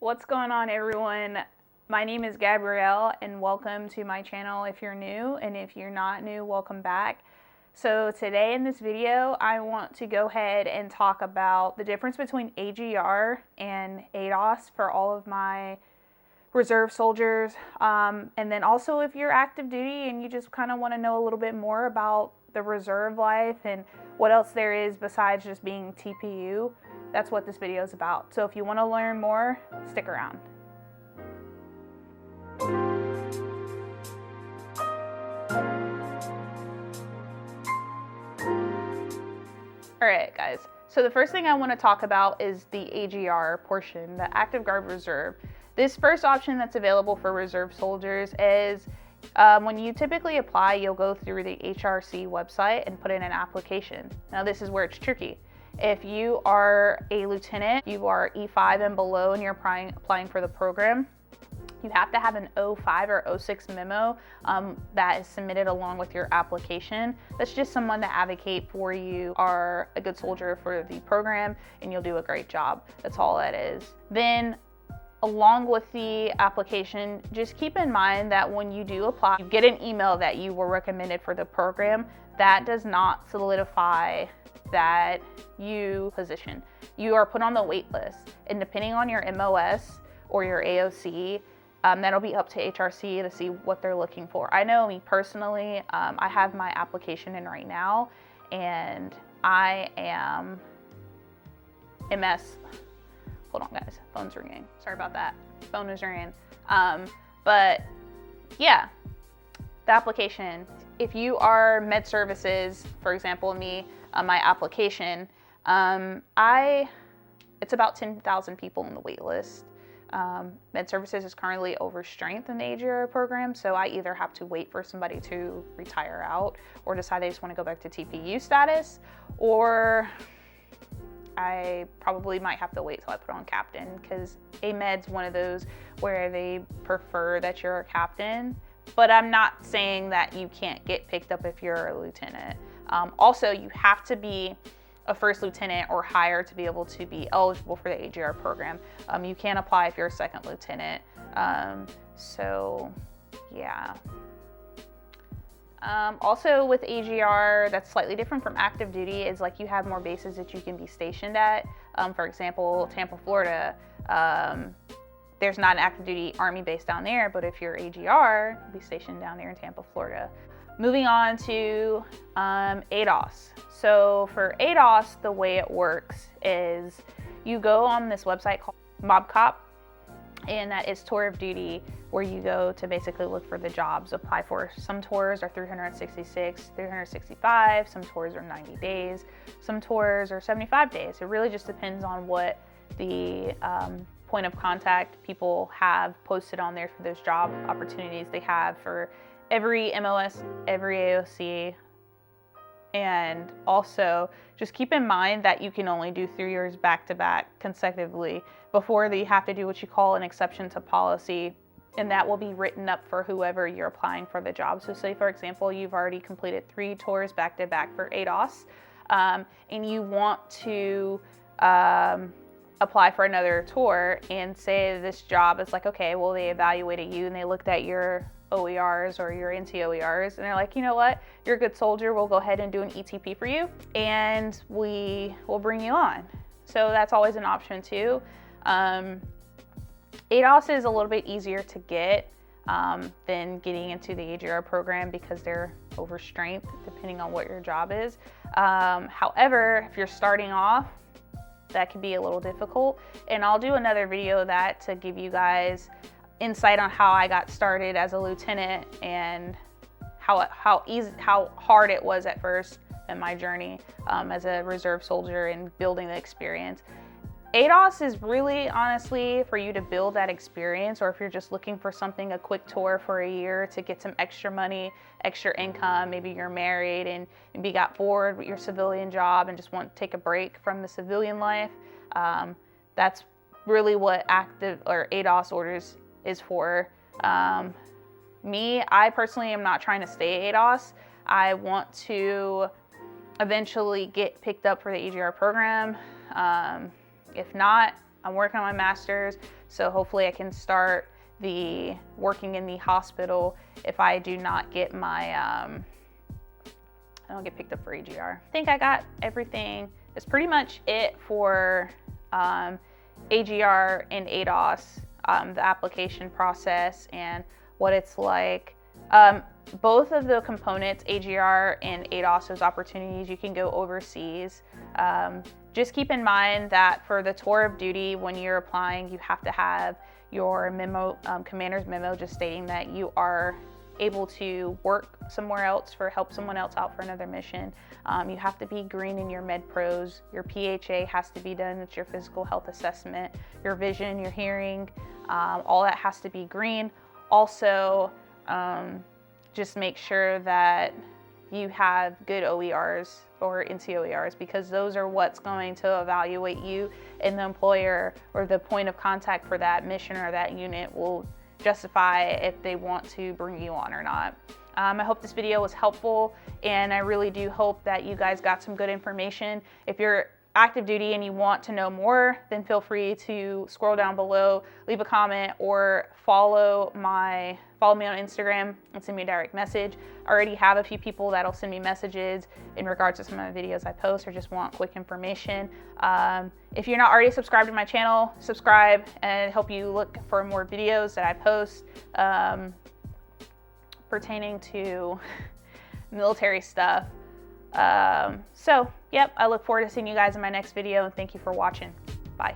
What's going on, everyone? My name is Gabrielle and welcome to my channel if you're new, and if you're not new, welcome back. So today in this video I want to go ahead and talk about the difference between AGR and ADOS for all of my reserve soldiers, and then also if you're active duty and you just kind of want to know a little bit more about the reserve life and what else there is besides just being TPU. That's what this video is about. So if you want to learn more, stick around. Alright guys, so the first thing I want to talk about is the AGR portion, the Active Guard Reserve. This first option that's available for reserve soldiers is when you typically apply, you'll go through the HRC website and put in an application. Now this is where it's tricky. If you are a lieutenant, you are E5 and below and you're applying for the program, you have to have an 05 or 06 memo that is submitted along with your application. That's just someone to advocate for you are a good soldier for the program and you'll do a great job. That's all that is. Then along with the application, just keep in mind that when you do apply, you get an email that you were recommended for the program. That does not solidify that position. You are put on the wait list, and depending on your MOS or your AOC, that'll be up to HRC to see what they're looking for. I know me personally, I have my application in right now, and I am MS. Hold on guys, phone's ringing. Sorry about that. Phone is ringing. But yeah, the application. If you are med services, for example, me, my application, it's about 10,000 people in the wait list. Med services is currently overstrength in the AGR program, so I either have to wait for somebody to retire out or decide they just want to go back to TPU status, or I probably might have to wait till I put on captain, because AMED's one of those where they prefer that you're a captain, but I'm not saying that you can't get picked up if you're a lieutenant. Also, you have to be a first lieutenant or higher to be able to be eligible for the AGR program. You can't apply if you're a second lieutenant. So yeah. Also with AGR, that's slightly different from active duty, is like you have more bases that you can be stationed at. For example, Tampa, Florida, there's not an active duty Army base down there, but if you're AGR, you'll be stationed down there in Tampa, Florida. Moving on to ADOS. So for ADOS, the way it works is you go on this website called MobCop, and that is tour of duty, where you go to basically look for the jobs, apply for. Some tours are 366, 365, some tours are 90 days, some tours are 75 days. It really just depends on what the point of contact people have posted on there for those job opportunities they have for every MOS, every AOC. And also just keep in mind that you can only do 3 years back-to-back consecutively before they have to do what you call an exception to policy, and that will be written up for whoever you're applying for the job. So say, for example, you've already completed 3 tours back-to-back for ADOS, and you want to apply for another tour, and say this job is like, okay, well, they evaluated you and they looked at your OERs or your NCOERs, and they're like, you know what, you're a good soldier, we'll go ahead and do an ETP for you, and we will bring you on. So that's always an option too. ADOS is a little bit easier to get than getting into the AGR program because they're overstrength depending on what your job is. However, if you're starting off, that can be a little difficult, and I'll do another video of that to give you guys insight on how I got started as a lieutenant and how hard it was at first in my journey as a reserve soldier and building the experience. ADOS is really honestly for you to build that experience, or if you're just looking for something, a quick tour for a year to get some extra money, extra income. Maybe you're married and maybe got bored with your civilian job and just want to take a break from the civilian life. That's really what active or ADOS orders is for. Me, I personally am not trying to stay ADOS. I want to eventually get picked up for the AGR program. If not, I'm working on my master's, so hopefully I can start working in the hospital if I do not get my, I don't get picked up for AGR. I think I got everything. It's pretty much it for AGR and ADOS, the application process and what it's like. Both of the components, AGR and ADOS, those opportunities, you can go overseas. Just keep in mind that for the tour of duty, when you're applying, you have to have your memo, commander's memo, just stating that you are able to work somewhere else help someone else out for another mission. You have to be green in your med pros. Your PHA has to be done. It's your physical health assessment. Your vision, your hearing, all that has to be green. Also, just make sure that you have good OERs or NCOERs, because those are what's going to evaluate you, and the employer or the point of contact for that mission or that unit will justify if they want to bring you on or not. I hope this video was helpful, and I really do hope that you guys got some good information. If you're active duty and you want to know more, then feel free to scroll down below, leave a comment, or follow me on Instagram and send me a direct message. I already have a few people that'll send me messages in regards to some of the videos I post or just want quick information. If you're not already subscribed to my channel, subscribe and help you look for more videos that I post pertaining to military stuff. So, yep, I look forward to seeing you guys in my next video, and thank you for watching. Bye.